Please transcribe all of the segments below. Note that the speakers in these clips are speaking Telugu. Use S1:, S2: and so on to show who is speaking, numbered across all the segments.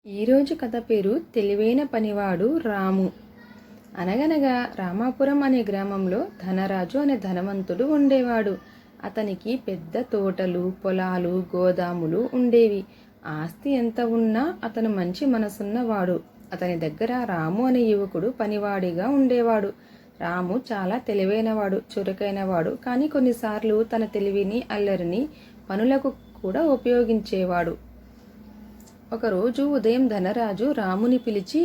S1: ఈరోజు కథ పేరు తెలివైన పనివాడు రాము. అనగనగా రామాపురం అనే గ్రామంలో ధనరాజు అనే ధనవంతుడు ఉండేవాడు. అతనికి పెద్ద తోటలు, పొలాలు, గోదాములు ఉండేవి. ఆస్తి ఎంత ఉన్నా అతను మంచి మనసున్నవాడు. అతని దగ్గర రాము అనే యువకుడు పనివాడిగా ఉండేవాడు. రాము చాలా తెలివైనవాడు, చురుకైనవాడు. కానీ కొన్నిసార్లు తన తెలివిని, అల్లరిని పనులకు కూడా ఉపయోగించేవాడు. ఒకరోజు ఉదయం ధనరాజు రాముని పిలిచి,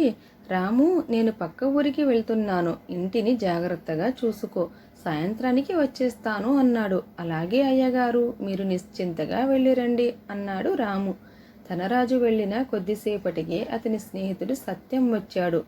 S1: రాము, నేను పక్క ఊరికి వెళ్తున్నాను, ఇంటిని జాగ్రత్తగా చూసుకో, సాయంత్రానికి వచ్చేస్తాను అన్నాడు. అలాగే అయ్యగారు, మీరు నిశ్చింతగా వెళ్ళిరండి అన్నాడు రాము. ధనరాజు వెళ్ళిన కొద్దిసేపటికే అతని స్నేహితుడు సత్యం వచ్చాడు.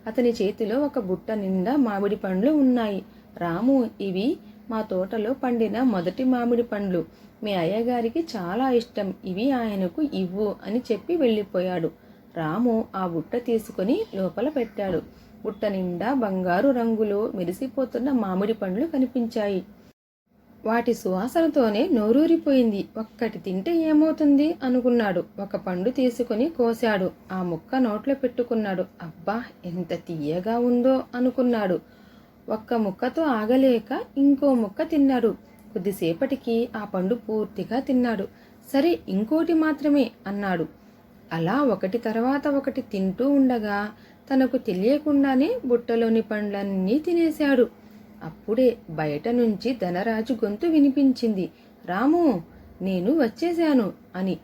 S1: అతని చేతిలో ఒక బుట్ట నిండా మామిడి పండ్లు ఉన్నాయి. రాము, ఇవి మా తోటలో పండిన మొదటి మామిడి పండ్లు. మీ అయ్యగారికి చాలా ఇష్టం, ఇవి ఆయనకు ఇవ్వు అని చెప్పి వెళ్ళిపోయాడు. రాము ఆ బుట్ట తీసుకుని లోపల పెట్టాడు. బుట్ట నిండా బంగారు రంగులో మెరిసిపోతున్న మామిడి పండ్లు కనిపించాయి. వాటి సువాసనతోనే నోరూరిపోయింది. ఒక్కటి తింటే ఏమవుతుంది అనుకున్నాడు. ఒక పండు తీసుకుని కోశాడు. ఆ ముక్క నోట్లో పెట్టుకున్నాడు. అబ్బా, ఎంత తీయగా ఉందో అనుకున్నాడు. ఒక్క ముక్కతో ఆగలేక ఇంకో ముక్క తిన్నాడు. కొద్దిసేపటికి ఆ పండు పూర్తిగా తిన్నాడు. సరే, ఇంకోటి మాత్రమే అన్నాడు. అలా ఒకటి తర్వాత ఒకటి తింటూ ఉండగా తనకు తెలియకుండానే బుట్టలోని పండ్లన్నీ తినేశాడు. అప్పుడే బయట నుంచి ధనరాజు గొంతు వినిపించింది. రాము, నేను వచ్చేశాను అని.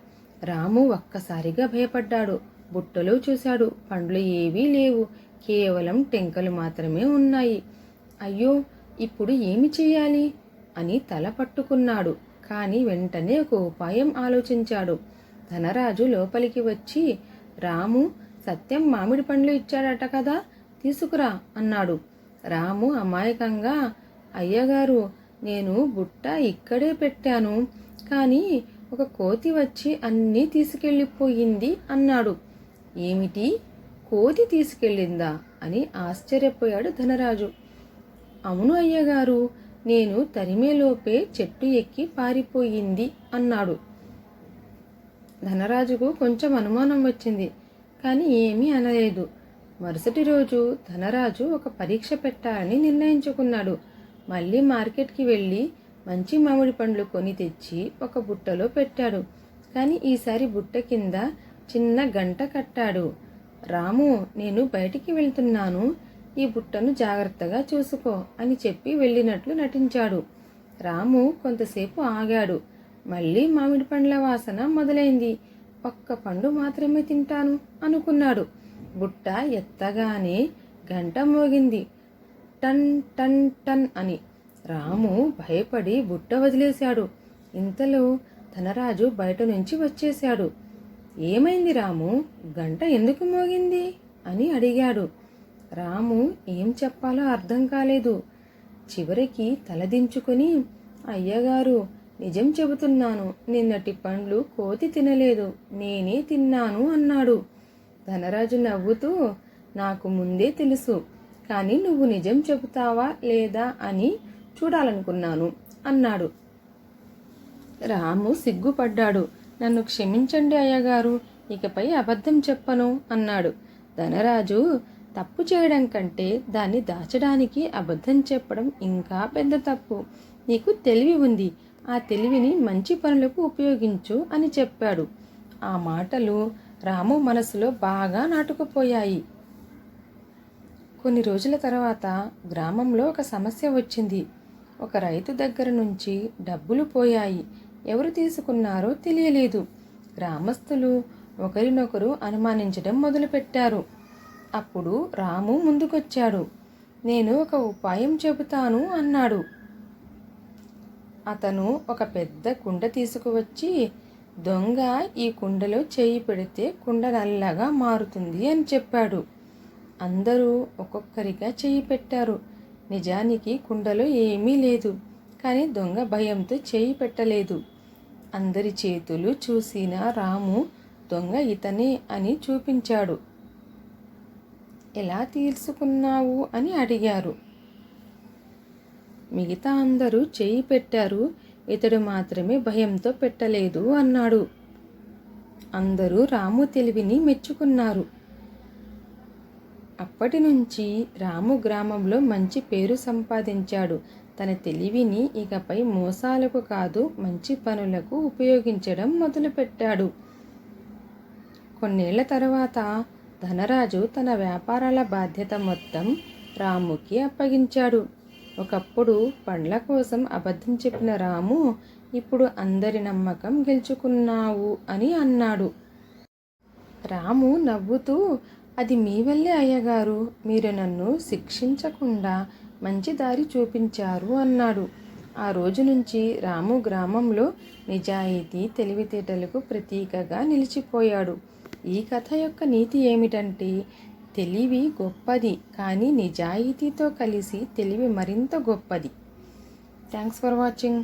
S1: రాము ఒక్కసారిగా భయపడ్డాడు. బుట్టలో చూశాడు. పండ్లు ఏవీ లేవు, కేవలం టెంకలు మాత్రమే ఉన్నాయి. అయ్యో, ఇప్పుడు ఏమి చెయ్యాలి అని తల పట్టుకున్నాడు. కానీ వెంటనే ఒక ఉపాయం ఆలోచించాడు. ధనరాజు లోపలికి వచ్చి, రాము, సత్యం మామిడి పండ్లు ఇచ్చాడట కదా, తీసుకురా అన్నాడు. రాము అమాయకంగా, అయ్యగారు, నేను బుట్ట ఇక్కడే పెట్టాను, కానీ ఒక కోతి వచ్చి అన్నీ తీసుకెళ్ళిపోయింది అన్నాడు. ఏమిటి, కోతి తీసుకెళ్ళిందా అని ఆశ్చర్యపోయాడు ధనరాజు. అవును అయ్యగారు, నేను తరిమేలోపే చెట్టు ఎక్కి పారిపోయింది అన్నాడు. ధనరాజుకు కొంచెం అనుమానం వచ్చింది, కానీ ఏమీ అనలేదు. మరుసటి రోజు ధనరాజు ఒక పరీక్ష పెట్టాలని నిర్ణయించుకున్నాడు. మళ్ళీ మార్కెట్కి వెళ్ళి మంచి మామిడి పండ్లు కొని తెచ్చి ఒక బుట్టలో పెట్టాడు. కానీ ఈసారి బుట్ట కింద చిన్న గంట కట్టాడు. రాము, నేను బయటికి వెళ్తున్నాను, ఈ బుట్టను జాగ్రత్తగా చూసుకో అని చెప్పి వెళ్ళినట్లు నటించాడు. రాము కొంతసేపు ఆగాడు. మళ్ళీ మామిడి పండ్ల వాసన మొదలైంది. ఒక్క పండు మాత్రమే తింటాను అనుకున్నాడు. బుట్ట ఎత్తగానే గంట మోగింది, టన్ టన్ టన్ అని. రాము భయపడి బుట్ట వదిలేశాడు. ఇంతలో ధనరాజు బయట నుంచి వచ్చేశాడు. ఏమైంది రాము, గంట ఎందుకు మోగింది అని అడిగాడు. రాము ఏం చెప్పాలో అర్థం కాలేదు. చివరికి తలదించుకుని, అయ్యగారు, నిజం చెబుతున్నాను, నిన్నటి పండ్లు కోతి తినలేదు, నేనే తిన్నాను అన్నాడు. ధనరాజు నవ్వుతూ, నాకు ముందే తెలుసు, కానీ నువ్వు నిజం చెబుతావా లేదా అని చూడాలనుకున్నాను అన్నాడు. రాము సిగ్గుపడ్డాడు. నన్ను క్షమించండి అయ్యగారు, ఇకపై అబద్ధం చెప్పను అన్నాడు. ధనరాజు, తప్పు చేయడం కంటే దాన్ని దాచడానికి అబద్ధం చెప్పడం ఇంకా పెద్ద తప్పు. నీకు తెలివి ఉంది, ఆ తెలివిని మంచి పనులకు ఉపయోగించు అని చెప్పాడు. ఆ మాటలు రాము మనసులో బాగా నాటుకుపోయాయి. కొన్ని రోజుల తర్వాత గ్రామంలో ఒక సమస్య వచ్చింది. ఒక రైతు దగ్గర నుంచి డబ్బులు పోయాయి. ఎవరు తీసుకున్నారో తెలియలేదు. గ్రామస్తులు ఒకరినొకరు అనుమానించడం మొదలుపెట్టారు. అప్పుడు రాము ముందుకొచ్చాడు. నేను ఒక ఉపాయం చెబుతాను అన్నాడు. అతను ఒక పెద్ద కుండ తీసుకువచ్చి, దొంగ ఈ కుండలో చేయి పెడితే కుండ నల్లగా మారుతుంది అని చెప్పాడు. అందరూ ఒక్కొక్కరిగా చేయి పెట్టారు. నిజానికి కుండలో ఏమీ లేదు, కానీ దొంగ భయంతో చేయి పెట్టలేదు. అందరి చేతులు చూసిన రాము దొంగ ఇతనే అని చూపించాడు. ఎలా తీసుకున్నావు అని అడిగారు. మిగతా అందరూ చేయి పెట్టారు, ఇతడు మాత్రమే భయంతో పెట్టలేదు అన్నాడు. అందరూ రాము తెలివిని మెచ్చుకున్నారు. అప్పటి నుంచి రాము గ్రామంలో మంచి పేరు సంపాదించాడు. తన తెలివిని ఇకపై మోసాలకు కాదు, మంచి పనులకు ఉపయోగించడం మొదలుపెట్టాడు. కొన్నేళ్ల తర్వాత ధనరాజు తన వ్యాపారాల బాధ్యత మొత్తం రాముకి అప్పగించాడు. ఒకప్పుడు పండ్ల కోసం అబద్ధం చెప్పిన రాము ఇప్పుడు అందరి నమ్మకం గెలుచుకున్నావు అని అన్నాడు. రాము నవ్వుతూ, అది మీ వల్లే అయ్యగారు, మీరు నన్ను శిక్షించకుండా మంచి దారి చూపించారు అన్నాడు. ఆ రోజు నుంచి రాము గ్రామంలో నిజాయితీ, తెలివితేటలకు ప్రతీకగా నిలిచిపోయాడు. ఈ కథ యొక్క నీతి ఏమిటంటే, తెలివి గొప్పది, కానీ నిజాయితీతో కలిసి తెలివి మరింత గొప్పది. Thanks for watching.